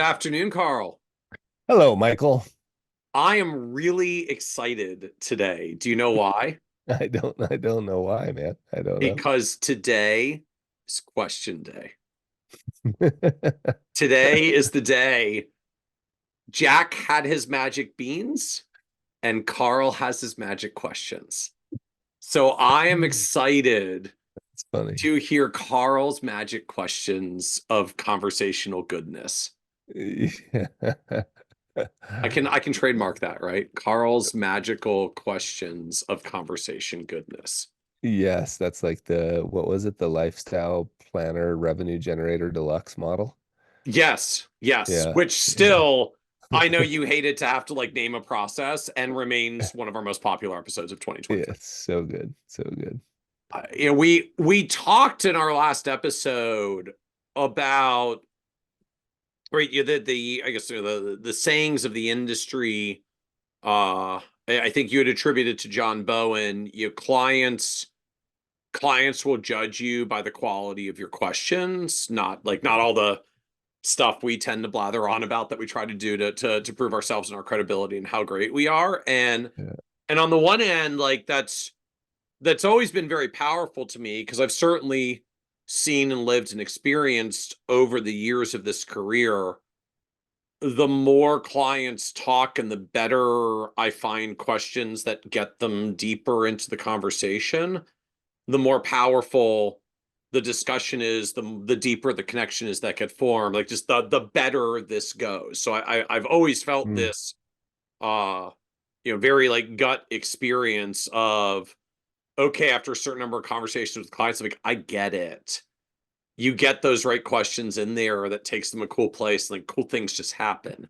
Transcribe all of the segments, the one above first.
afternoon, Carl. Hello, Michael. I am really excited today. Do you know why? I don't know why, man. I don't know. Because today is question day. Today is the day Jack had his magic beans and Carl has his magic questions. So I am excited It's funny. to hear Carl's magic questions of conversational goodness. I can trademark that, right? Carl's magical questions of conversation goodness. Yes, that's like what was it? The Lifestyle Planner Revenue Generator Deluxe model. Yes, yes. Yeah, Which yeah. still, I know you hated to have to like name a process and remains one of our most popular episodes of Yeah, 2025. it's so good. So good. We talked in our last episode about right, the I guess the sayings of the industry. I think you had attributed to John Bowen. Clients will judge you by the quality of your questions, not all the stuff we tend to blather on about that we try to do to prove ourselves and our credibility and how great we are. Yeah. And on the one end, like that's always been very powerful to me because I've certainly seen and lived and experienced over the years of this career. The more clients talk and the better I find questions that get them deeper into the conversation, the more powerful the discussion is, the deeper the connection is that get formed. Like just the better this goes. So I've always felt Mm. this very like gut experience of okay, after a certain number of conversations with clients, I'm like, I get it. You get those right questions in there that takes them a cool place, and like cool things just happen.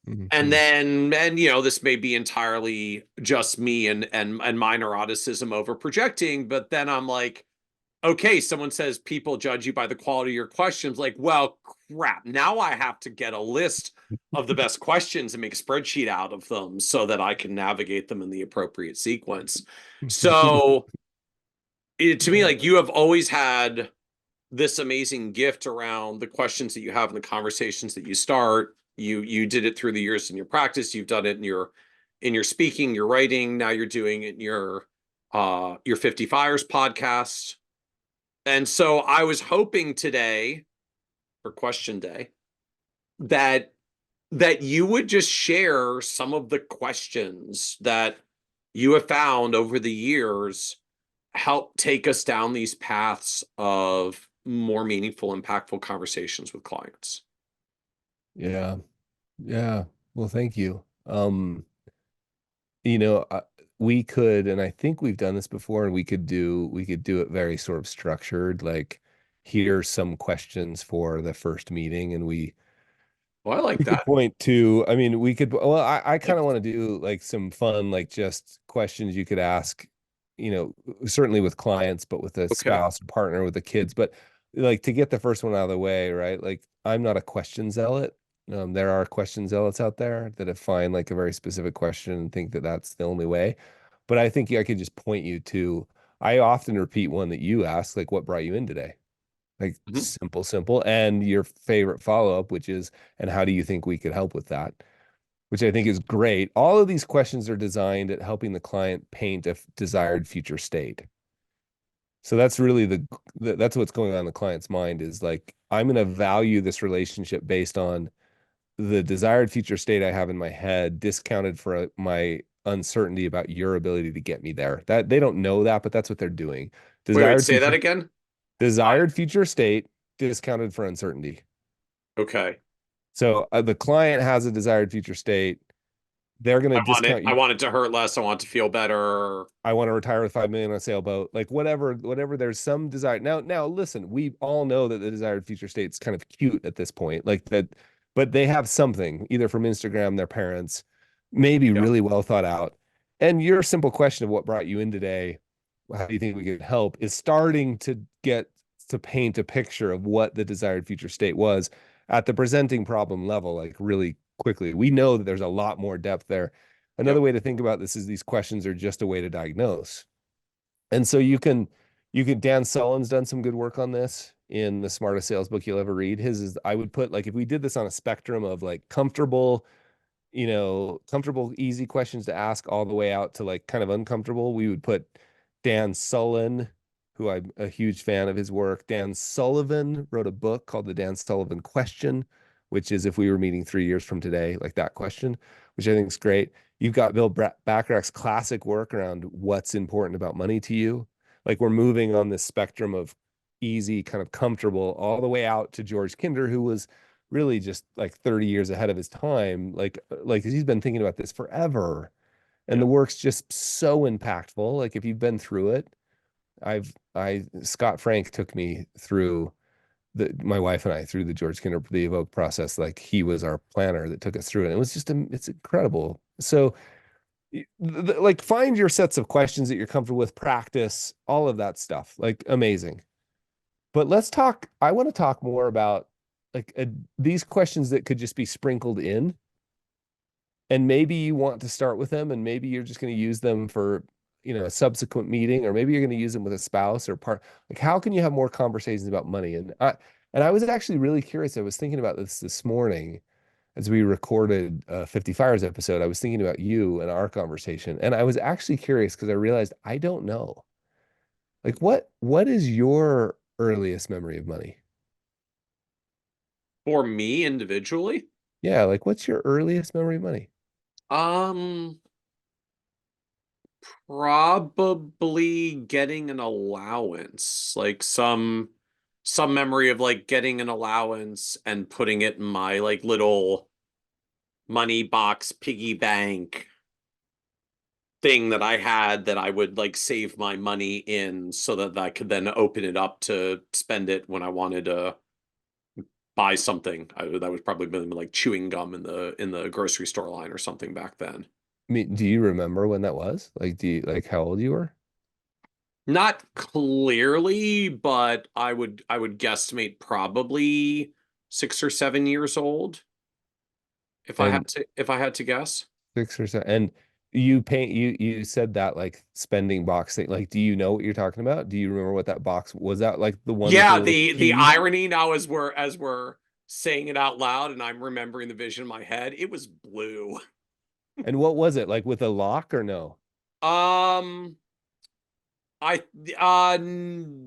And Mhm. then, and this may be entirely just me and my neuroticism over projecting, but then I'm like, okay, someone says people judge you by the quality of your questions. Like, well, crap. Now I have to get a list of the best questions and make a spreadsheet out of them so that I can navigate them in the appropriate sequence. So to me, Yeah. like you have always had this amazing gift around the questions that you have and the conversations that you start. You did it through the years in your practice. You've done it in your speaking, your writing. Now you're doing it in your 50 Fires podcast. And so I was hoping today for question day that you would just share some of the questions that you have found over the years help take us down these paths of more meaningful, impactful conversations with clients. Yeah. Yeah. Well, thank you. You know, we could, and I think we've done this before, and we could do it very sort of structured, like here's some questions for the first meeting, and Well, I like we could that. point to, I mean, well, I kind Like, of want to do like some fun, like just questions you could ask, certainly with clients, but with a okay. spouse, partner, with the kids, but like to get the first one out of the way, right? Like I'm not a question zealot. There are question zealots out there that have find like a very specific question and think that that's the only way. But I think I could just point you to, I often repeat one that you asked, like what brought you in today? Like Mhm. simple, simple. And your favorite follow-up, which is, and how do you think we could help with that? Which I think is great. All of these questions are designed at helping the client paint a desired future state. So that's really that's what's going on in the client's mind is like, I'm going to value this relationship based on the desired future state I have in my head, discounted for my uncertainty about your ability to get me there. That they don't know that, but that's what they're doing. Wait, Desired say that future again. Desired future state discounted for uncertainty. Okay. So the client has a desired future state. They're going to I want it. discount I you. want it to hurt less. I want it to feel better. I want to retire with 5 million on a sailboat, like whatever. There's some desire. Now, listen. We all know that the desired future state's kind of cute at this point, like that, but they have something either from Instagram, their parents, maybe Yeah. really well thought out. And your simple question of what brought you in today, how do you think we could help, is starting to get to paint a picture of what the desired future state was at the presenting problem level, like really quickly. We know that there's a lot more depth there. Another Yep. way to think about this is these questions are just a way to diagnose. And so you can You could, Dan Sullen's done some good work on this in the smartest sales book you'll ever read. His is, I would put, like, if we did this on a spectrum of like comfortable, comfortable, easy questions to ask all the way out to like kind of uncomfortable, we would put Dan Sullen, who I'm a huge fan of his work. Dan Sullivan wrote a book called The Dan Sullivan Question, which is if we were meeting 3 years from today, like that question, which I think is great. You've got Bill Bacharach's classic work around what's important about money to you. Like we're moving on this spectrum of easy, kind of comfortable, all the way out to George Kinder, who was really just like 30 years ahead of his time. Like he's been thinking about this forever. And Yeah. the work's just so impactful. Like if you've been through it, Scott Frank took me through my wife and I through the George Kinder, the Evoke process. Like he was our planner that took us through it. It was just, it's incredible. So like find your sets of questions that you're comfortable with, practice all of that stuff, like amazing. But I want to talk more about like these questions that could just be sprinkled in, and maybe you want to start with them, and maybe you're just going to use them for, a subsequent meeting, or maybe you're going to use them with a spouse or part. Like how can you have more conversations about money? And I was actually really curious. I was thinking about this morning as we recorded a 50 Fires episode. I was thinking about you and our conversation, and I was actually curious because I realized I don't know. Like what is your earliest memory of money? For me individually, Yeah, like what's your earliest memory of money? um, probably getting an allowance, like some memory of like getting an allowance and putting it in my like little money box piggy bank thing that I had that I would like save my money in so that I could then open it up to spend it when I wanted to buy something. That was probably been like chewing gum in the grocery store line or something back then. I mean, do you remember when that was? Like, do you like how old you were? Not clearly, but I would guesstimate probably 6 or 7 years old And if I had to guess. 6 or 7, and you said that like spending box thing. Like, do you know what you're talking about? Do you remember what that box was? That like the one with the Yeah, little the key? irony now as we're saying it out loud and I'm remembering the vision in my head, it was blue. And what was it? Like with a lock or no? Um I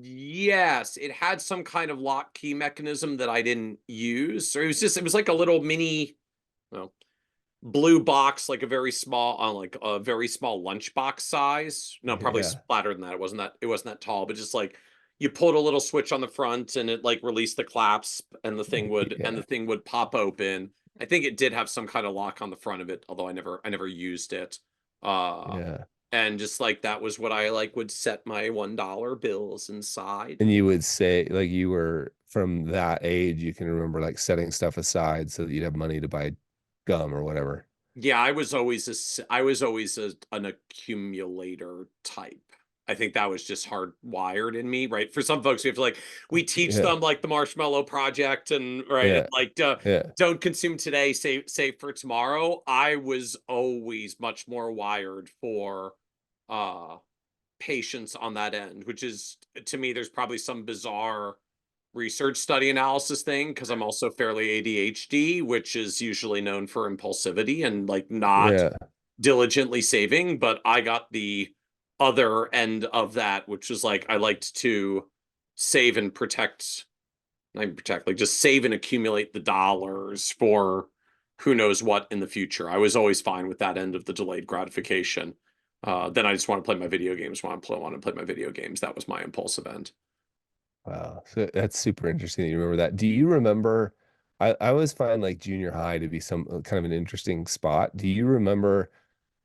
yes, it had some kind of lock key mechanism that I didn't use. So it was like a little mini, well, blue box, like a very small, like a very small lunchbox size. No, probably Yeah. flatter than that. It wasn't that tall, but just like you pulled a little switch on the front and it like released the clasp and the Yeah. thing would pop open. I think it did have some kind of lock on the front of it, although I never used it. Uh Yeah. and just like that was what I like would set my $1 bills inside. And you would say like you were from that age, you can remember like setting stuff aside so that you'd have money to buy gum or whatever. Yeah, I was always an accumulator type. I think that was just hardwired in me, right? For some folks, we have to like we teach Yeah. them like the Marshmallow Project and right, and Yeah. like Yeah. don't consume today, save for tomorrow. I was always much more wired for uh patience on that end, which is to me, there's probably some bizarre research study analysis thing because I'm also fairly ADHD, which is usually known for impulsivity and like not Yeah. diligently saving. But I got the other end of that, which was like I liked to save and protect, not even protect, like just save and accumulate the dollars for who knows what in the future. I was always fine with that end of the delayed gratification. Then I just want to play my video games. Want to play my video games. That was my impulsive end. Wow. So that's super interesting that you remember that. Do you remember? I always find like junior high to be some kind of an interesting spot. Do you remember,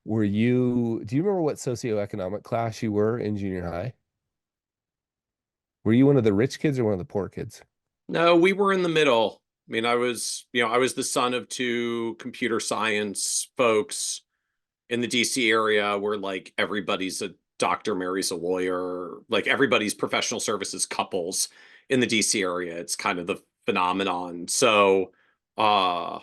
do you remember what socioeconomic class you were in junior high? Were you one of the rich kids or one of the poor kids? No, we were in the middle. I mean, I was the son of two computer science folks in the DC area where like everybody's a doctor, marries a lawyer, like everybody's professional services couples in the DC area. It's kind of the phenomenon. So, uh,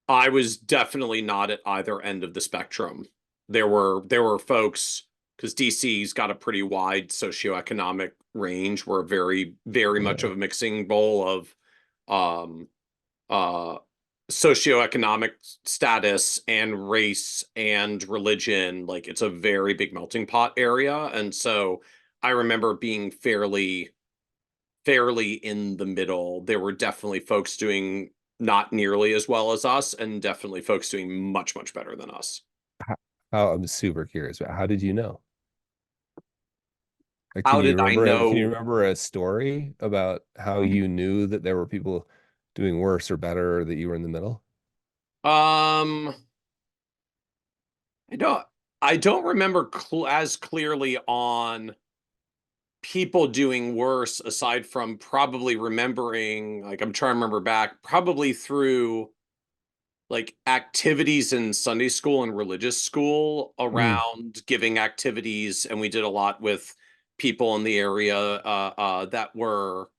I was definitely not at either end of the spectrum. There were folks because DC's got a pretty wide socioeconomic range. We're very, very much Yeah. of a mixing bowl of um uh socioeconomic status and race and religion. Like it's a very big melting pot area. And so I remember being fairly in the middle. There were definitely folks doing not nearly as well as us, and definitely folks doing much, much better than us. I'm super curious about how did you know? Like, How did I can you know? remember a story about how you knew that there were people doing worse or better or that you were in the middle? Um, I don't I don't remember as clearly on people doing worse aside from probably remembering, like I'm trying to remember back, probably through like activities in Sunday school and religious school Mm, around giving activities, and we did a lot with people in the area that were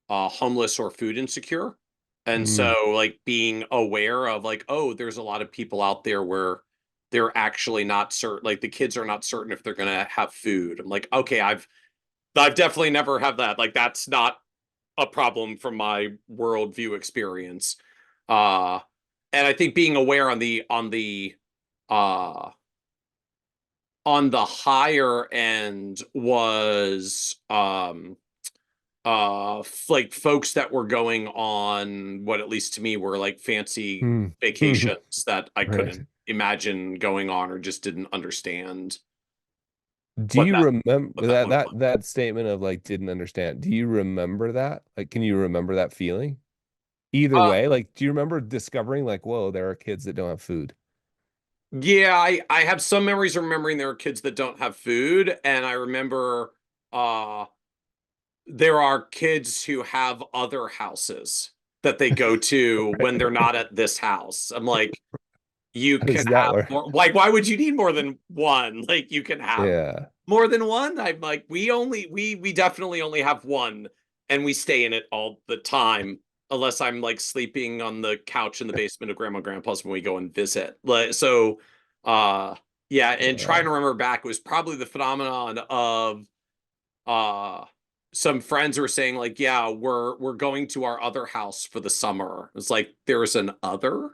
homeless or food insecure. And mm, so, like, being aware of, like, oh, there's a lot of people out there where they're actually not certain, like, the kids are not certain if they're gonna have food. I'm like, okay, I've definitely never had that. Like, that's not a problem from my worldview experience. Uh, and I think being aware uh on the higher end was like folks that were going on what at least to me were like fancy mm. vacations that I Right. couldn't imagine going on or just didn't understand Do you what remember that that looked like. that statement of like didn't understand? Do you remember that? Like, can you remember that feeling? Either Uh way, like, do you remember discovering like, whoa, there are kids that don't have food? yeah, I have some memories of remembering there are kids that don't have food, and I remember uh there are kids who have other houses that they go to when they're not at this house. I'm like, you How can does that have work? more. Like, why would you need more than one? Like, you can have Yeah. more than one. I'm like, we definitely only have one, and we stay in it all the time, unless I'm like sleeping on the couch in the basement of grandma and grandpa's when we go and visit. Like, so, uh, yeah, and trying Wow. to remember back, it was probably the phenomenon of uh some friends were saying like, yeah, we're going to our other house for the summer. It's like there's an other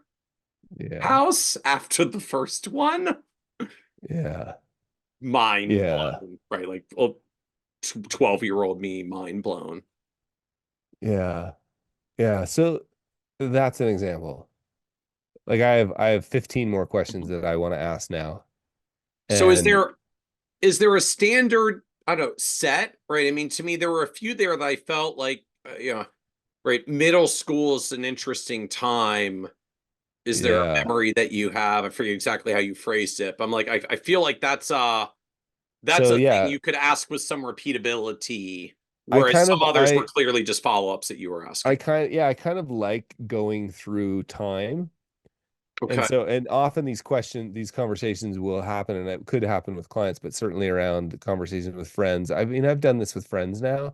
Yeah. house after the first one. Yeah. Mind Yeah. blown, right? Like, well, 12-year-old me, mind blown. Yeah. Yeah. So that's an example. Like I have 15 more questions that I want to ask now. So And is there a standard, I don't know, set, right? I mean, to me there were a few there that I felt like right, middle school is an interesting time. Is there a yeah. memory that you have? I forget exactly how you phrased it, but I'm like, I feel like that's So a thing yeah, you could ask with some repeatability, I whereas kind some of others were clearly just follow-ups that you were asking. I kind of like going through time. And Okay. so, and often these conversations will happen, and it could happen with clients, but certainly around the conversation with friends. I mean, I've done this with friends now,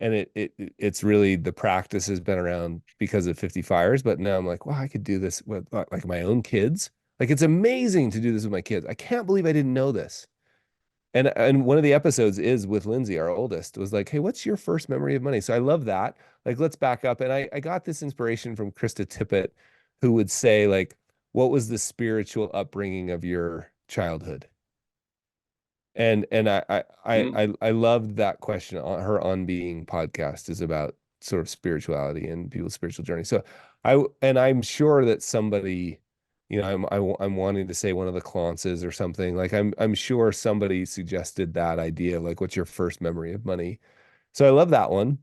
and it's really the practice has been around because of 50 fires. But now I'm like, wow, I could do this with like my own kids. Like it's amazing to do this with my kids. I can't believe I didn't know this. And one of the episodes is with Lindsay, our oldest, was like, hey, what's your first memory of money? So I love that. Like, let's back up. And I got this inspiration from Krista Tippett, who would say, like, what was the spiritual upbringing of your childhood? And Mhm. I loved that question. On her On Being podcast is about sort of spirituality and people's spiritual journey. So I'm sure that somebody, you know, I'm wanting to say one of the Claunces or something. Like I'm sure somebody suggested that idea, like what's your first memory of money? So I love that one.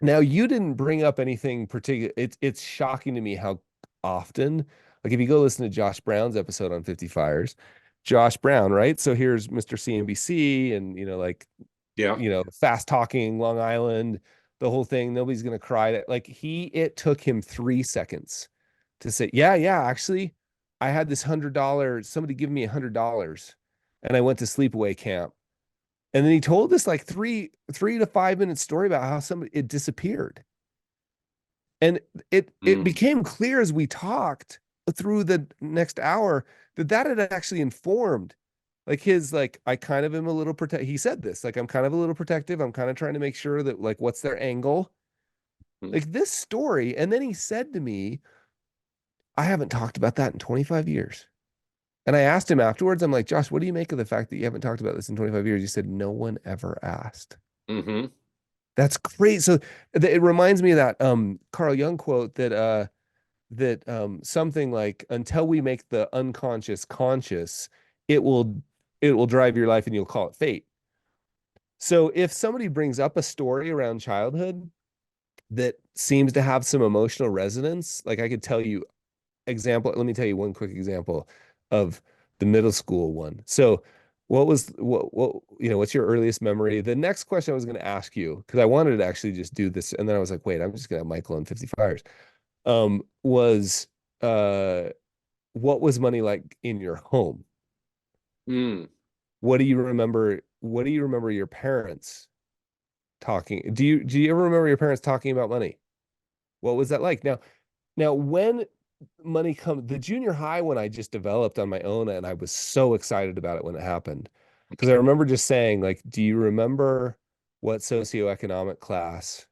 Now, you didn't bring up anything particular. It's shocking to me how often, like if you go listen to Josh Brown's episode on 50 Fires, Josh Brown, right? So here's Mr. CNBC and like, Yeah. fast talking Long Island, the whole thing. Nobody's gonna cry. Like it took him 3 seconds to say, yeah, yeah, actually, I had this $100. Somebody give me $100, and I went to sleepaway camp. And then he told this like 3 to 5 minute story about how somebody it disappeared. And it Mm. became clear as we talked through the next hour that had actually informed Like his, like, I kind of am a little he said this, like, I'm kind of a little protective. I'm kind of trying to make sure that, like, what's their angle? Mm, Like this story. And then he said to me, I haven't talked about that in 25 years. And I asked him afterwards, I'm like, Josh, what do you make of the fact that you haven't talked about this in 25 years? He said, no one ever asked. mm-hmm. That's great. So it reminds me of that Carl Jung quote that something like, until we make the unconscious conscious, it will it will drive your life and you'll call it fate. So if somebody brings up a story around childhood that seems to have some emotional resonance, like I could tell you example, let me tell you one quick example of the middle school one. So what's your earliest memory? The next question I was going to ask you, because I wanted to actually just do this, and then I was like, wait, I'm just going to have Michael on 50 Fires. Was uh what was money like in your home? Mm. What do you remember? What do you remember your parents talking? Do you ever remember your parents talking about money? What was that like? Now when money comes, the junior high one I just developed on my own, and I was so excited about it when it happened. Because I remember just saying, like, do you remember what socioeconomic class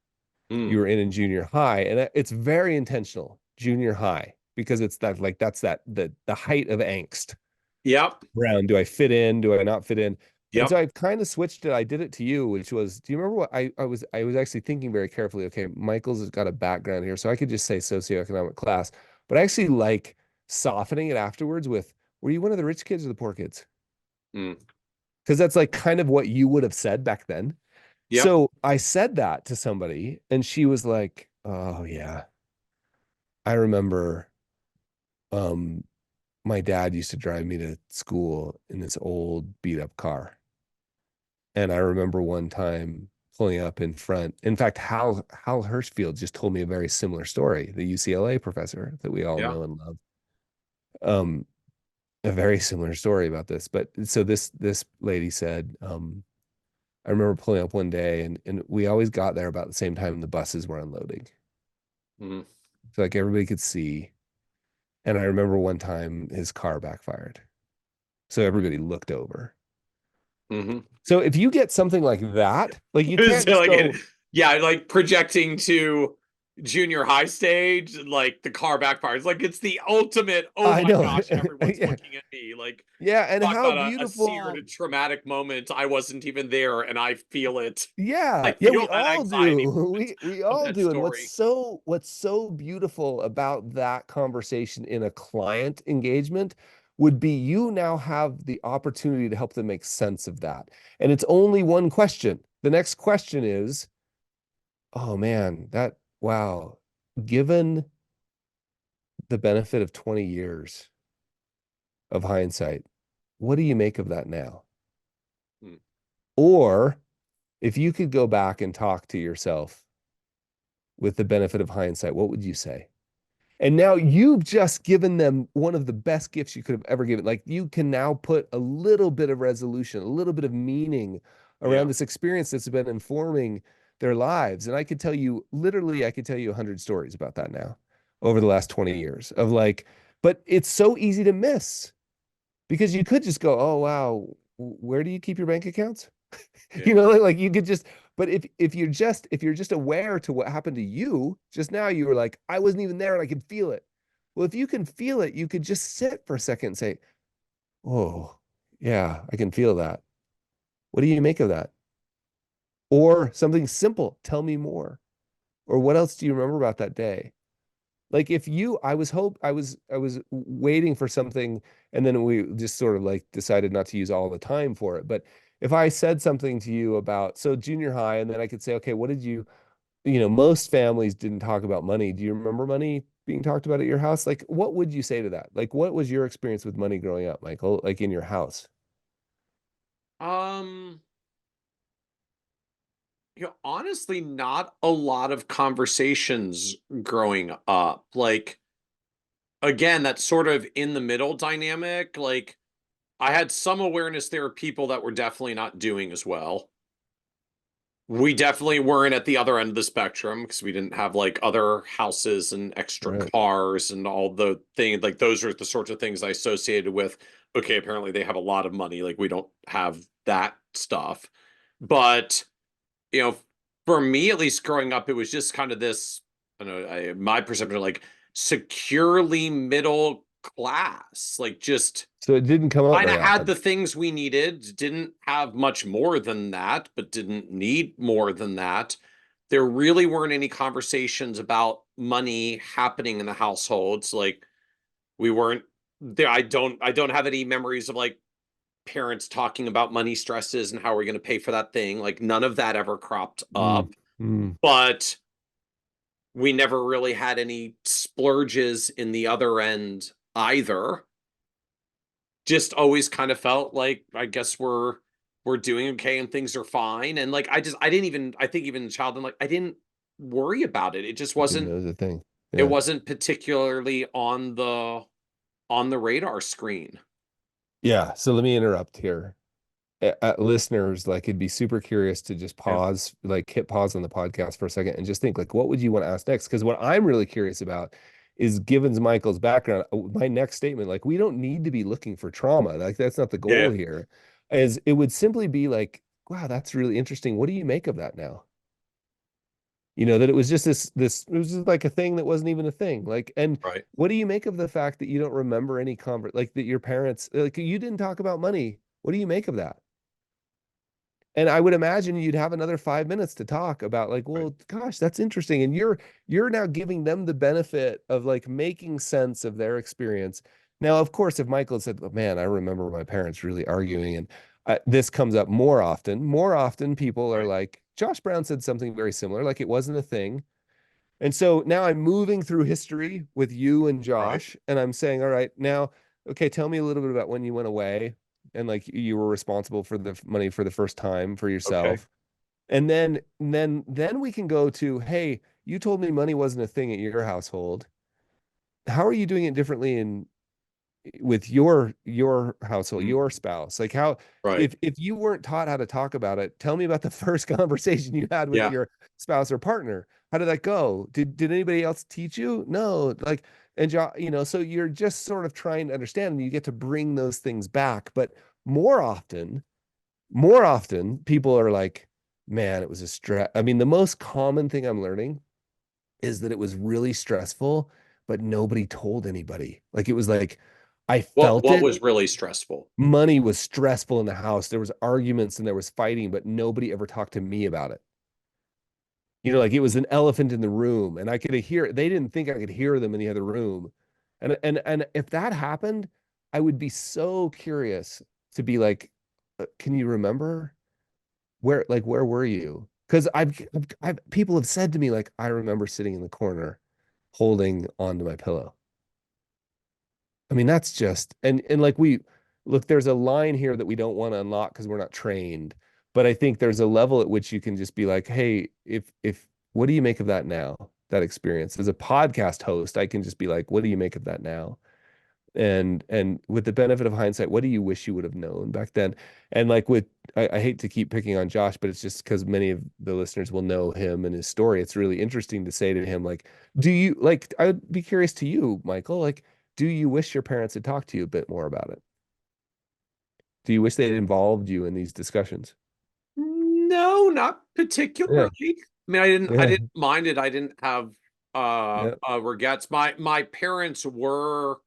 you Mm. were in junior high? And it's very intentional, junior high, because it's that, like, that's that the height of angst Yep. around, do I fit in? Do I not fit in? And so Yep. I kind of switched it. I did it to you, which was, do you remember what I was actually thinking very carefully, okay, Michael's has got a background here, so I could just say socioeconomic class, but I actually like softening it afterwards with, were you one of the rich kids or the poor kids? Mm. Because that's like kind of what you would have said back then. Yep. So I said that to somebody, and she was like, oh yeah, I remember um my dad used to drive me to school in this old beat up car. And I remember one time pulling up in front. In fact, Hal Hirschfield just told me a very similar story, the UCLA professor that we all Yeah. know and love. Um, a very similar story about this. But so this lady said, I remember pulling up one day, and we always got there about the same time the buses were unloading. Mm. So like everybody could see. And I remember one time his car backfired. So everybody looked over. Mm-hmm. So if you get something like that, like you can't So just like go, yeah, like projecting to junior high stage, like the car backfires. Like it's the ultimate, oh I my know. gosh, everyone's Yeah. looking at me. Like Yeah, and talk how about a seared beautiful. and traumatic moment. I wasn't even there and I feel it. I Yeah. Yeah, we feel that all anxiety do. moment We of all that do. And story. what's so beautiful about that conversation in a client engagement would be, you now have the opportunity to help them make sense of that. And it's only one question. The next question is, oh man, that wow, given the benefit of 20 years of hindsight, what do you make of that now? Mm. Or if you could go back and talk to yourself with the benefit of hindsight, what would you say? And now you've just given them one of the best gifts you could have ever given. Like, you can now put a little bit of resolution, a little bit of meaning around Yeah. this experience that's been informing their lives. And I could tell you, literally, I could tell you 100 stories about that now over the last 20 years of, like, but it's so easy to miss, because you could just go, oh, wow, where do you keep your bank accounts? Yeah. Like you could just, but if you're just aware to what happened to you just now, you were like, I wasn't even there and I could feel it. Well, if you can feel it, you could just sit for a second and say, oh, yeah, I can feel that. What do you make of that? Or something simple, tell me more. Or what else do you remember about that day? Like, if you, I was waiting for something, and then we just sort of like decided not to use all the time for it. But if I said something to you about, so junior high, and then I could say, okay, what did most families didn't talk about money. Do you remember money being talked about at your house? Like, what would you say to that? Like, what was your experience with money growing up, Michael, like in your house? Um, honestly, not a lot of conversations growing up. Like, again, that sort of in the middle dynamic. Like, I had some awareness there are people that were definitely not doing as well. We definitely weren't at the other end of the spectrum because we didn't have like other houses and extra Right. cars and all the things like those are the sorts of things I associated with okay, apparently they have a lot of money. Like we don't have that stuff. But, you know, for me, at least growing up, it was just kind of this, I don't know, my perception, like securely middle class, like just So it didn't come up kind of very had often. the things we needed, didn't have much more than that, but didn't need more than that. There really weren't any conversations about money happening in the households. Like we weren't there. I don't have any memories of like parents talking about money stresses and how we're going to pay for that thing. Like none of that ever cropped Mm, up. mm. But we never really had any splurges in the other end either. Just always kind of felt like I guess we're doing okay and things are fine. And like I didn't even I think even child and like I didn't worry about it. It just Didn't wasn't know the thing. it Yeah. wasn't particularly on the radar screen. Yeah. So let me interrupt here. Listeners, like it'd be super curious to just Yeah. pause, like hit pause on the podcast for a second and just think like, what would you want to ask next? Because what I'm really curious about is Givens Michael's background. My next statement, like we don't need to be looking for trauma. Like that's not the goal Yeah. here. As it would simply be like, wow, that's really interesting. What do you make of that now? That it was just this it was just like a thing that wasn't even a thing. Like, and Right. what do you make of the fact that you don't remember any like that your parents like you didn't talk about money? What do you make of that? And I would imagine you'd have another 5 minutes to talk about like, Right. well, gosh, that's interesting. And you're now giving them the benefit of like making sense of their experience. Now, of course, if Michael had said, oh, man, I remember my parents really arguing, and this comes up more often. More often, people are Right. like, Josh Brown said something very similar, like it wasn't a thing. And so now I'm moving through history with you and Right. Josh, and I'm saying, all right, now, okay, tell me a little bit about when you went away and like you were responsible for the money for the first time for Okay. yourself. And then we can go to, hey, you told me money wasn't a thing at your household. How are you doing it differently in with your household, Mhm. your spouse? Like how Right. if you weren't taught how to talk about it, tell me about the first conversation you had with Yeah. your spouse or partner. How did that go? Did anybody else teach you? No, like and so you're just sort of trying to understand and you get to bring those things back. But more often, more often people are like, man, it was a stress. I mean, the most common thing I'm learning is that it was really stressful, but nobody told anybody. Like it was like I felt What it. was really stressful? Money was stressful in the house. There was arguments and there was fighting, but nobody ever talked to me about it. Like it was an elephant in the room, and I could hear. They didn't think I could hear them in the other room, and if that happened, I would be so curious to be like, can you remember where were you? Because I've people have said to me like, I remember sitting in the corner, holding onto my pillow. I mean, that's just and like we look, there's a line here that we don't want to unlock because we're not trained. But I think there's a level at which you can just be like, hey, if what do you make of that now? That experience. As a podcast host, I can just be like, what do you make of that now? And with the benefit of hindsight, what do you wish you would have known back then? And like I hate to keep picking on Josh, but it's just because many of the listeners will know him and his story. It's really interesting to say to him, like, do you like, I would be curious to you, Michael, like, do you wish your parents had talked to you a bit more about it? Do you wish they had involved you in these discussions? No, not particularly. Yeah, I mean, I yeah, didn't mind it. I didn't have yeah. regrets. My parents were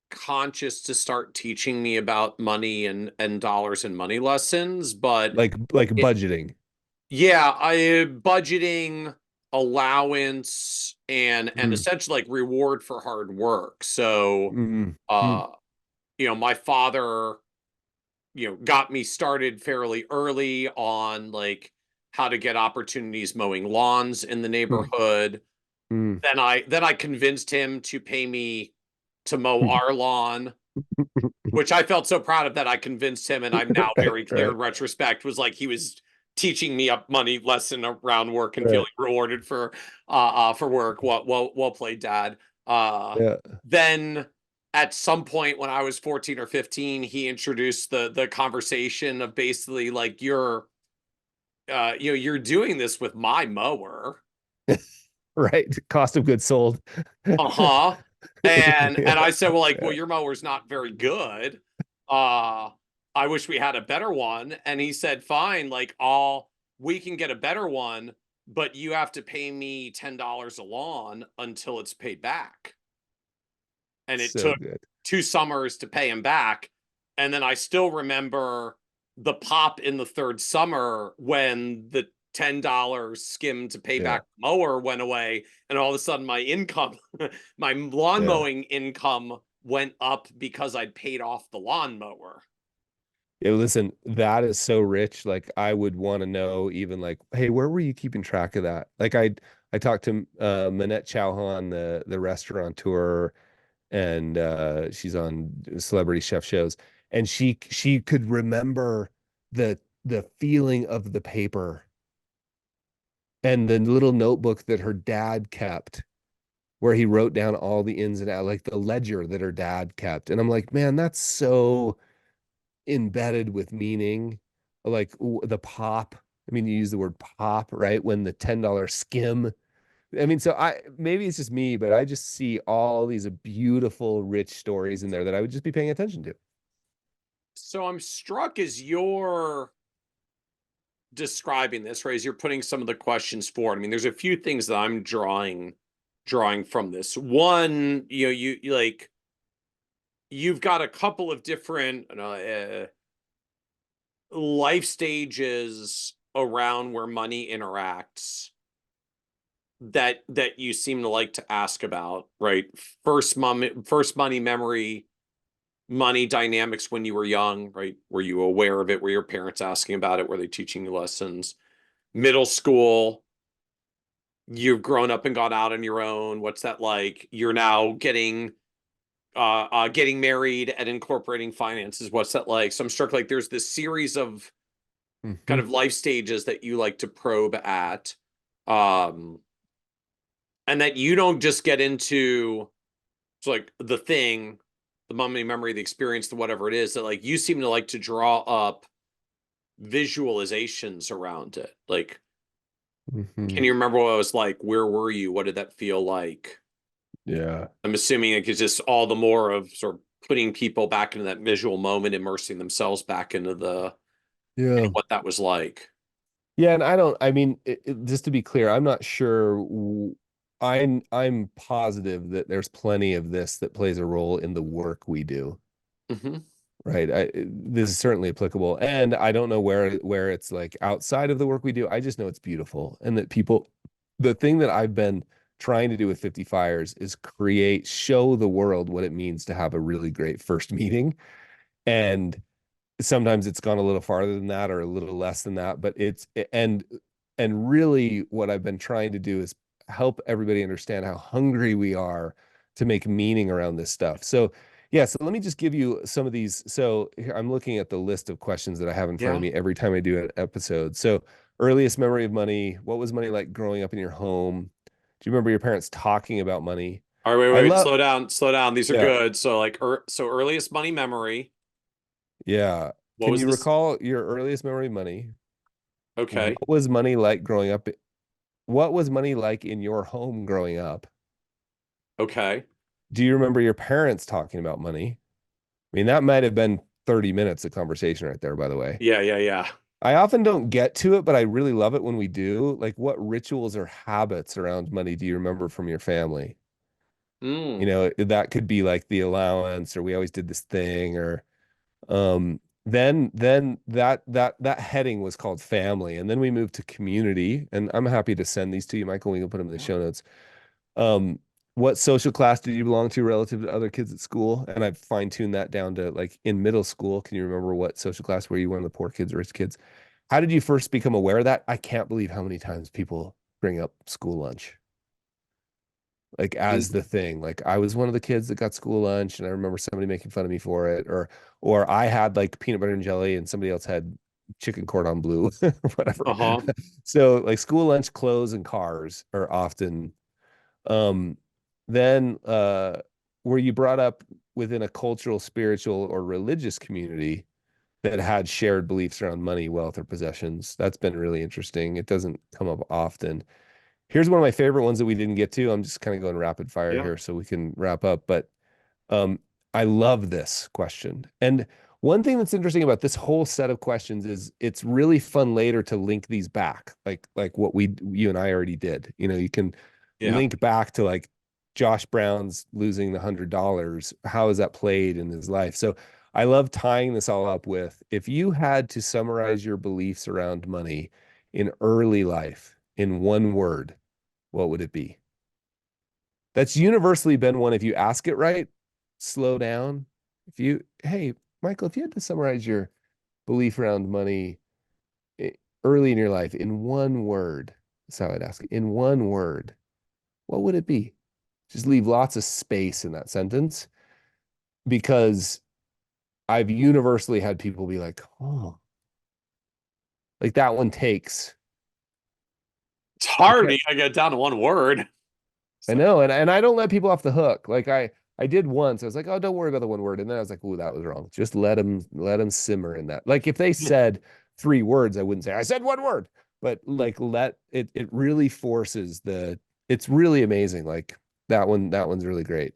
conscious to start teaching me about money and dollars and money lessons, but Like it, budgeting. yeah, I budgeting, allowance, and Mm, essentially like reward for hard work. So mm, mm, uh my father got me started fairly early on like how to get opportunities mowing lawns in the mm, neighborhood. mm. Then I convinced him to pay me to mow our lawn, which I felt so proud of that I convinced him, and I'm now Right, very clear right, in retrospect was like he was teaching me a money lesson around work and feeling right. rewarded for work. Well played, Dad. Uh Yeah. then at some point when I was 14 or 15, he introduced the conversation of basically like you're doing this with my mower. Right. Cost of goods sold. Uh-huh. And Yeah. I said, well, like, well, Yeah. your mower's not very good. uh, I wish we had a better one. And he said, fine, like we can get a better one, but you have to pay me $10 a lawn until it's paid back. And it So took good. 2 summers to pay him back. And then I still remember the pop in the third summer when the $10 skim to pay Yeah. back mower went away, and all of a sudden my income, my lawn Yeah. mowing income went up because I'd paid off the lawnmower. Yeah, listen, that is so rich. Like I would want to know even like, hey, where were you keeping track of that? Like I talked to Manette Chauhan, the restaurateur, and she's on celebrity chef shows, and she could remember the feeling of the paper and the little notebook that her dad kept where he wrote down all the ins and outs, like the ledger that her dad kept. And I'm like, man, that's so embedded with meaning, like the pop. I mean, you use the word pop, right? When the $10 skim. I mean, so I maybe it's just me, but I just see all these beautiful, rich stories in there that I would just be paying attention to. So I'm struck as you're describing this, right? As you're putting some of the questions forward. I mean, there's a few things that I'm drawing from this. One, you like you've got a couple of different life stages around where money interacts that you seem to like to ask about, right? First money memory, money dynamics when you were young, right? Were you aware of it? Were your parents asking about it? Were they teaching you lessons? Middle school, you've grown up and gone out on your own. What's that like? You're now getting married and incorporating finances. What's that like? So I'm struck like there's this series of kind Mhm. of life stages that you like to probe at. Um, and that you don't just get into it's like the thing, the money memory, the experience, the whatever it is, that like you seem to like to draw up visualizations around it. Like, can Mhm. you remember what it was like? Where were you? What did that feel like? Yeah. I'm assuming it's just all the more of sort of putting people back into that visual moment, immersing themselves back into the Yeah. what that was like. Yeah, and I don't, I mean, just to be clear, I'm not sure. I'm positive that there's plenty of this that plays a role in the work we do, Hmm. right? This is certainly applicable, and I don't know where it's like outside of the work we do. I just know it's beautiful, and that people, the thing that I've been trying to do with 50 Fires is show the world what it means to have a really great first meeting, and sometimes it's gone a little farther than that or a little less than that, but and really what I've been trying to do is help everybody understand how hungry we are to make meaning around this stuff. So yeah, so let me just give you some of these. So here, I'm looking at the list of questions that I have in front of Yeah. me every time I do an episode. So earliest memory of money, what was money like growing up in your home? Do you remember your parents talking about money? All right, wait, I wait, love, slow down, slow down. These are yeah, good. So like, so earliest money memory. yeah. What Can was you this? recall your earliest memory of money? Okay, What was money like growing up? What was money like in your home growing up? okay. Do you remember your parents talking about money? I mean, that might have been 30 minutes of conversation right there, by the way. Yeah, yeah, yeah. I often don't get to it, but I really love it when we do. Like, what rituals or habits around money do you remember from your family? You Mm. know, that could be like the allowance, or we always did this thing, or then that heading was called family, and then we moved to community. And I'm happy to send these to you, Michael. We can put them in the Yeah. show notes. Um, what social class did you belong to relative to other kids at school? And I've fine-tuned that down to like in middle school. Can you remember what social class were you, one of the poor kids or rich kids? How did you first become aware of that? I can't believe how many times people bring up school lunch like Mm. as the thing. Like I was one of the kids that got school lunch and I remember somebody making fun of me for it, or I had like peanut butter and jelly and somebody else had chicken cordon bleu or whatever. Uh-huh. So like school lunch, clothes, and cars are often um then were you brought up within a cultural, spiritual, or religious community that had shared beliefs around money, wealth, or possessions? That's been really interesting. It doesn't come up often. Here's one of my favorite ones that we didn't get to. I'm just kind of going rapid fire Yeah. here so we can wrap up. But um, I love this question. And One thing that's interesting about this whole set of questions is it's really fun later to link these back, like what you and I already did. You can Yeah. link back to like Josh Brown's losing the $100. How is that played in his life? So I love tying this all up with if you had to summarize your beliefs around money in early life in one word, what would it be? That's universally been one. If you ask it right, slow down. Hey, Michael, if you had to summarize your belief around money early in your life in one word, that's how I'd ask it. In one word, what would it be? Just leave lots of space in that sentence because I've universally had people be like, oh, like that one takes. It's I hard. can't, I get down to one word. I So, know. And I don't let people off the hook. Like I did once. I was like, oh, don't worry about the one word. And then I was like, oh, that was wrong. Just let them simmer in that. Like if they yeah. said three words, I wouldn't say I said one word. But like let it really forces it's really amazing. Like that one's really great.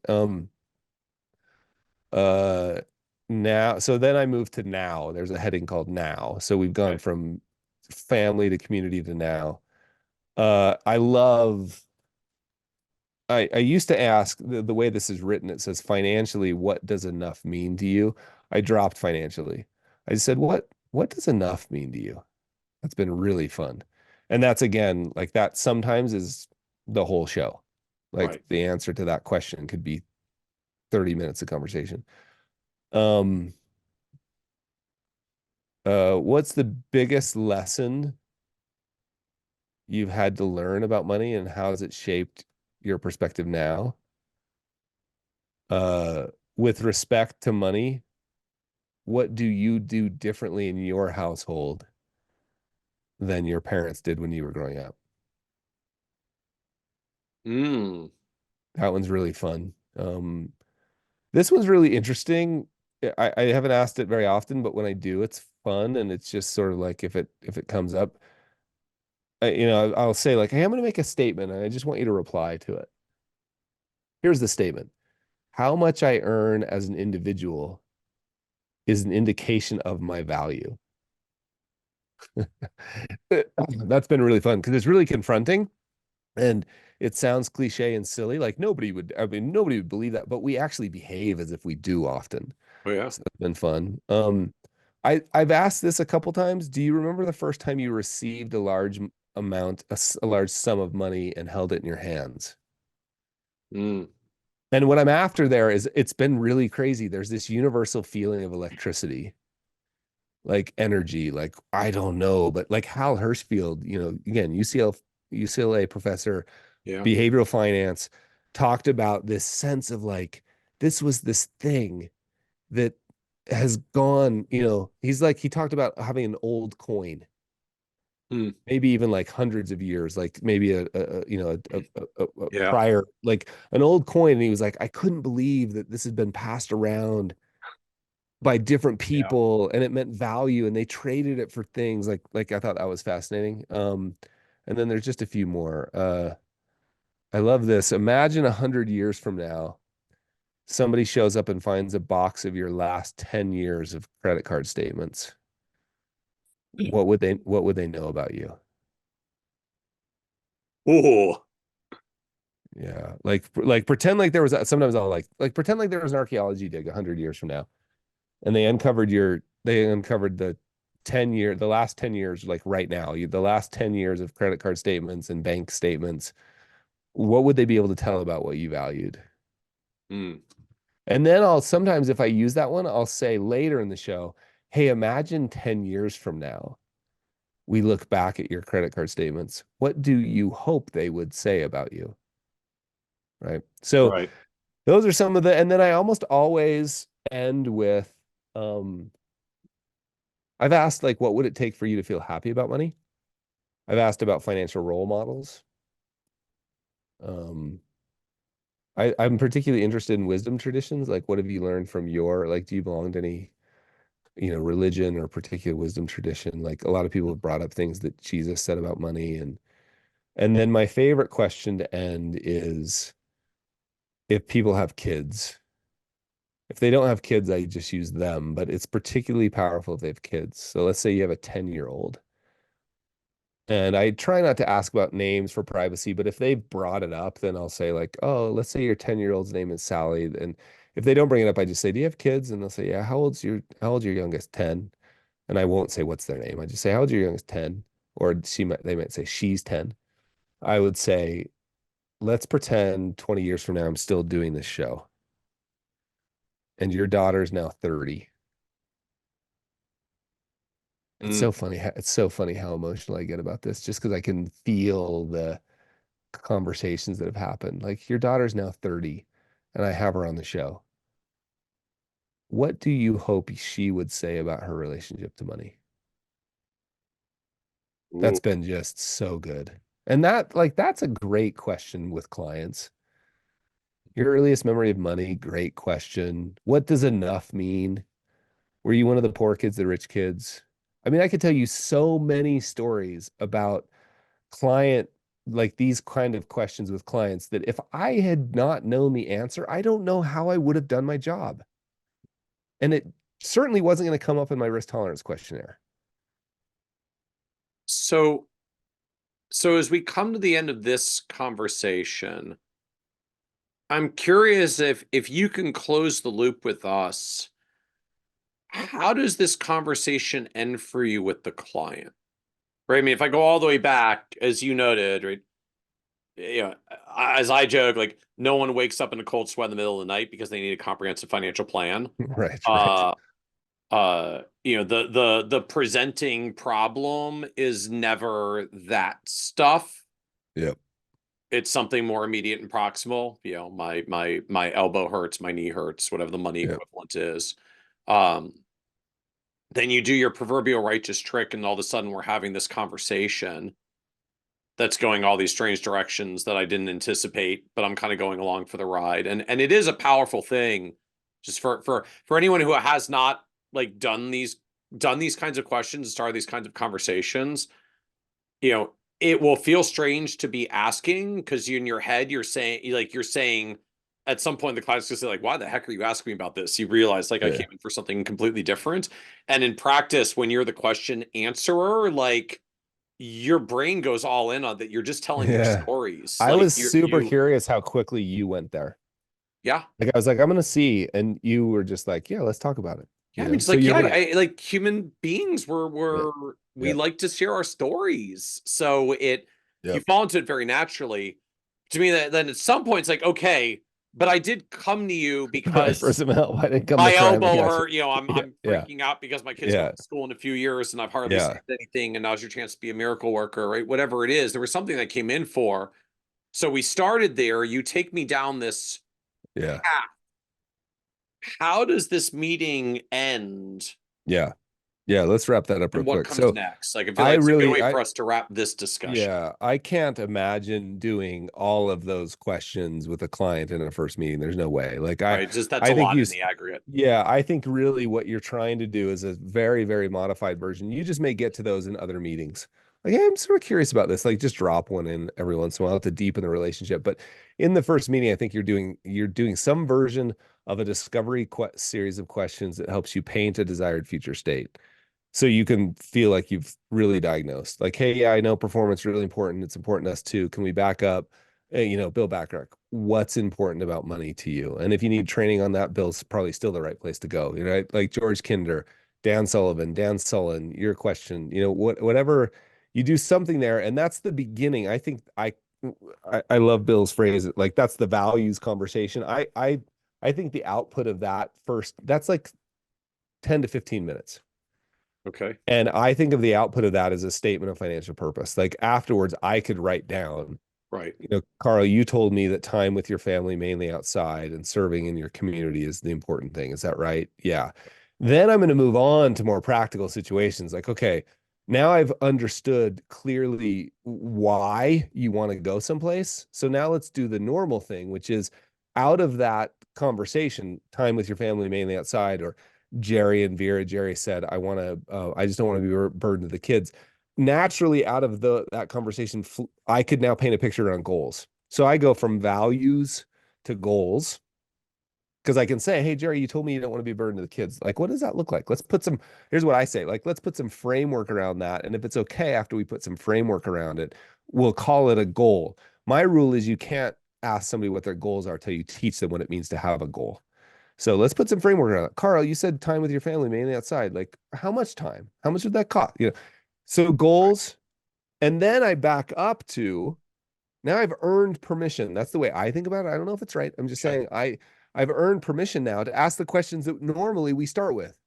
Uh now so then I moved to now. There's a heading called now. So we've gone Okay. from family to community to now. I used to ask the way this is written, it says financially, what does enough mean to you? I dropped financially. I said, what does enough mean to you? That's been really fun. And that's again, like that sometimes is the whole show. Like Right. the answer to that question could be 30 minutes of conversation. Um, what's the biggest lesson you've had to learn about money and how has it shaped your perspective now? Uh, with respect to money, what do you do differently in your household than your parents did when you were growing up? Mm. That one's really fun. This one's really interesting. I haven't asked it very often, but when I do, it's fun and it's just sort of like if it comes up, I'll say like, "Hey, I'm going to make a statement and I just want you to reply to it." Here's the statement. How much I earn as an individual is an indication of my value. That's been really fun because it's really confronting. And it sounds cliche and silly, like nobody would believe that, but we actually behave as if we do often. Oh, yeah. So it's been fun. I've asked this a couple times. Do you remember the first time you received a large amount, a large sum of money and held it in your hands? Mm. And what I'm after there is it's been really crazy. There's this universal feeling of electricity, like energy, like I don't know, but like Hal Hershfield, again, UCLA professor, Yeah. behavioral finance, talked about this sense of like this was this thing that has gone, he talked about having an old coin, Mm. maybe even like hundreds of years, like maybe a Yeah. prior, like an old coin. And he was like, I couldn't believe that this had been passed around by different Yeah. people and it meant value and they traded it for things like I thought that was fascinating. And then there's just a few more. I love this. Imagine 100 years from now, somebody shows up and finds a box of your last 10 years of credit card statements. What would they know about you? Oh, Yeah. Like pretend like there was sometimes I'll like pretend like there was an archaeology dig 100 years from now and they uncovered the last 10 years, like right now, the last 10 years of credit card statements and bank statements. What would they be able to tell about what you valued? mm. And then sometimes if I use that one, I'll say later in the show, hey, imagine 10 years from now, we look back at your credit card statements. What do you hope they would say about you? Right. So Right. those are some of and then I almost always end with, I've asked like, what would it take for you to feel happy about money? I've asked about financial role models. Um, I'm particularly interested in wisdom traditions. Like, what have you learned from like, do you belong to any, religion or particular wisdom tradition? Like a lot of people have brought up things that Jesus said about money. And then my favorite question to end is if people have kids, If they don't have kids, I just use them, but it's particularly powerful if they have kids. So let's say you have a 10-year-old. And I try not to ask about names for privacy, but if they've brought it up, then I'll say like, oh, let's say your 10-year-old's name is Sally. And if they don't bring it up, I just say, do you have kids? And they'll say, yeah, how old's your youngest? 10. And I won't say what's their name. I just say, how old's your youngest? 10. Or they might say she's 10. I would say, let's pretend 20 years from now I'm still doing this show. And your daughter's now 30. It's Mm. so funny. It's so funny how emotional I get about this, just because I can feel the conversations that have happened. Like your daughter's now 30 and I have her on the show. What do you hope she would say about her relationship to money? Ooh. That's been just so good. And that's a great question with clients. Your earliest memory of money, great question. What does enough mean? Were you one of the poor kids, the rich kids? I mean, I could tell you so many stories about client, like these kind of questions with clients, that if I had not known the answer, I don't know how I would have done my job. And it certainly wasn't going to come up in my risk tolerance questionnaire. So, so as we come to the end of this conversation, I'm curious if you can close the loop with us. How does this conversation end for you with the client? Right? I mean, if I go all the way back, as you noted, right? You know, as I joke, like no one wakes up in a cold sweat in the middle of the night because they need a comprehensive financial plan. Right, right. Uh, the presenting problem is never that stuff. Yep. It's something more immediate and proximal. You know, my elbow hurts, my knee hurts, whatever the money Yep. equivalent is. Um, then you do your proverbial righteous trick, and all of a sudden we're having this conversation that's going all these strange directions that I didn't anticipate, but I'm kind of going along for the ride. And it is a powerful thing just for anyone who has not like done these kinds of questions, started these kinds of conversations, you know, it will feel strange to be asking because you in your head you're saying at some point the class gonna say like, why the heck are you asking me about this? You realize like I Yeah. came in for something completely different. And in practice, when you're the question answerer, like your brain goes all in on that. You're just telling your Yeah. stories. I Like was super curious how quickly you went there. yeah. Like I was like, I'm gonna see. And you were just like, yeah, let's talk about it. Yeah, I mean, just So like, you're yeah, right. like human beings Yep. we Yep. like to share our stories. So you Yep. fall into it very naturally. To me, that then at some point it's like, okay, but I did come to you For because some help. I didn't come to my cry on the elbow couch. hurt. You know, Yeah. I'm Yeah. freaking out because my kid's going Yeah. to school in a few years and I've hardly Yeah. saved anything. And now's your chance to be a miracle worker, right? Whatever it is, there was something that came in for. So we started there. You take me down this Yeah. path. How does this meeting end Yeah. Yeah. Let's wrap that up real and what quick. comes So next? Like, I feel I like it's a good really, way I, for us to wrap this discussion, yeah, I can't imagine doing all of those questions with a client in a first meeting. There's no way. Like right? Just that's I a think lot in the aggregate. yeah, I think really what you're trying to do is a very, very modified version. You just may get to those in other meetings. Like, hey, I'm sort of curious about this. Like, just drop one in every once in a while to deepen the relationship. But in the first meeting, I think you're doing some version of a discovery series of questions that helps you paint a desired future state so you can feel like you've really diagnosed like, hey, yeah, I know performance is really important, it's important to us too, can we back up, Bill Bacharach, what's important about money to you? And if you need training on that, Bill's probably still the right place to go, like George Kinder, Dan Sullivan, Dan Sullen, your question, whatever, you do something there. And that's the beginning. I think I love Bill's phrase, like that's the values conversation. I think the output of that first, that's like 10 to 15 minutes. Okay. And I think of the output of that as a statement of financial purpose. Like afterwards, I could write down, Right. Carl, you told me that time with your family, mainly outside and serving in your community is the important thing. Is that right? Yeah. Then I'm going to move on to more practical situations. Like, okay, now I've understood clearly why you want to go someplace. So now let's do the normal thing, which is out of that conversation, time with your family, mainly outside, or Jerry and Vera. Jerry said, I just don't want to be a burden to the kids. Naturally, out of that conversation, I could now paint a picture on goals. So I go from values to goals Because I can say, hey, Jerry, you told me you don't want to be a burden to the kids. Like, what does that look like? Let's put some, here's what I say, like, let's put some framework around that. And if it's okay after we put some framework around it, we'll call it a goal. My rule is you can't ask somebody what their goals are till you teach them what it means to have a goal. So let's put some framework around it. Carl, you said time with your family, mainly outside. Like, how much time? How much would that cost? So goals. And then I back up to now I've earned permission. That's the way I think about it. I don't know if it's right. I'm just Okay. saying I've earned permission now to ask the questions that normally we start with.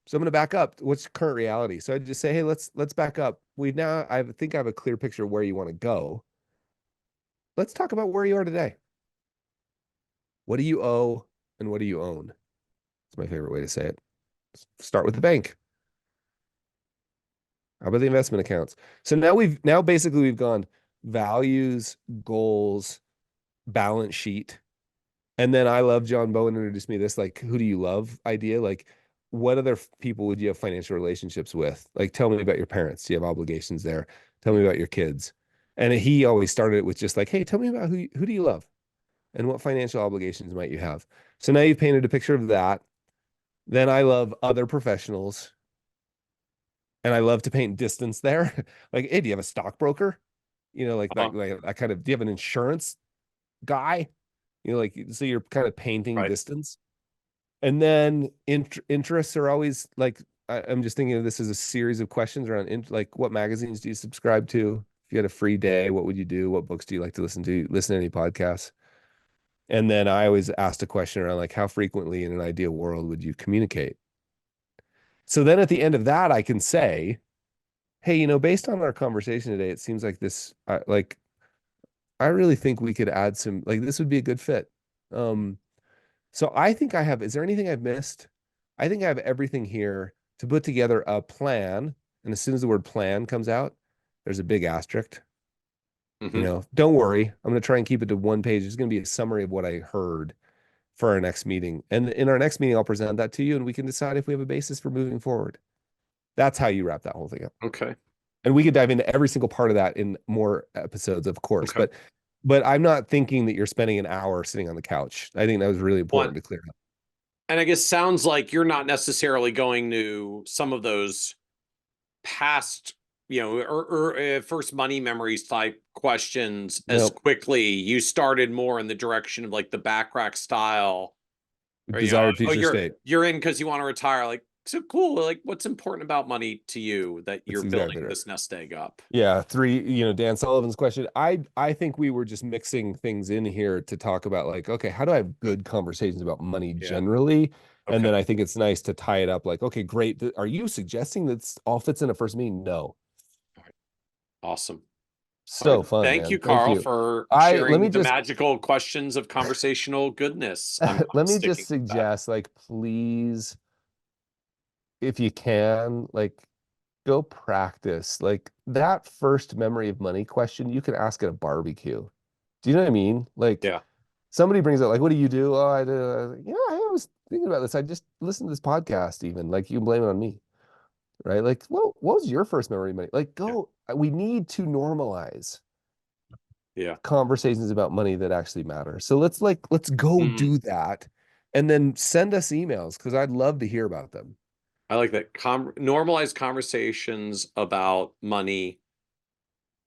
So I'm going to back up. What's current reality? So I just say, hey, let's back up. I think I have a clear picture of where you want to go. Let's talk about where you are today. What do you owe and what do you own? That's my favorite way to say it. Start with the bank. How about the investment accounts? So now basically we've gone values, goals, balance sheet. And then I love John Bowen introduced me this like, who do you love idea? Like, what other people would you have financial relationships with? Like, tell me about your parents. Do you have obligations there? Tell me about your kids. And he always started it with just like, hey, tell me about who do you love and what financial obligations might you have? So now you've painted a picture of that. Then I love other professionals and I love to paint distance there. Like, hey, do you have a stockbroker? Uh-huh. Like I kind of, do you have an insurance guy? Like, so you're kind of painting Right. distance. And then interests are always like, I'm just thinking of this as a series of questions around like, what magazines do you subscribe to? If you had a free day, what would you do? What books do you like to listen to? Listen to any podcasts? And then I always asked a question around like, how frequently in an ideal world would you communicate? So then at the end of that, I can say, hey, based on our conversation today, it seems like like, I really think we could add some, like, this would be a good fit. Um, So I think is there anything I've missed? I think I have everything here to put together a plan. And as soon as the word plan comes out, there's a big asterisk. Hmm. Don't worry. I'm going to try and keep it to one page. It's going to be a summary of what I heard for our next meeting. And in our next meeting, I'll present that to you and we can decide if we have a basis for moving forward. That's how you wrap that whole thing up. Okay. And we could dive into every single part of that in more episodes, of course. Okay. But I'm not thinking that you're spending an hour sitting on the couch. I think that was really One, important to clear up. and I guess sounds like you're not necessarily going to some of those past, or first money memories type questions as No, quickly. You started more in the direction of like the back rack style, or desired oh, future state. you're in because you want to retire. Like, so cool. Like, what's important about money to you that That's you're building exactly right. this nest egg up? Yeah, three, Dan Sullivan's question. I think we were just mixing things in here to talk about like, okay, how do I have good conversations about money Yeah. generally? And Okay. then I think it's nice to tie it up like, okay, great. Are you suggesting that all fits in a first meeting? No. All right. Awesome. All right. So fun, Thank man. you, Thank Carl, you. for Let me sharing the just magical questions of conversational goodness. I'm let me sticking just with that. suggest like, please, if you can, like, go practice like that first memory of money question you can ask at a barbecue. Do you know what I mean? Like, Yeah. somebody brings up like, what do you do? Oh, I do. I was thinking about this. I just listened to this podcast. Even like, you can blame it on me, right? Like, well, what was your first memory of money? Like, Yeah. go. We need to normalize Yeah. conversations about money that actually matter. So let's go Mm, do that, and then send us emails because I'd love to hear about them. I like that. Normalize conversations about money.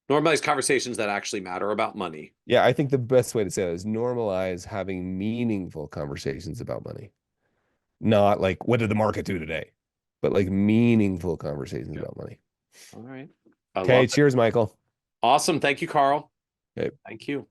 Normalize conversations that actually matter about money. Yeah, I think the best way to say that is normalize having meaningful conversations about money. Not like, what did the market do today? But like meaningful conversations Yeah. about money. All right. I love Okay, it. cheers, Michael. Awesome. Thank you, Carl. Okay. Thank you.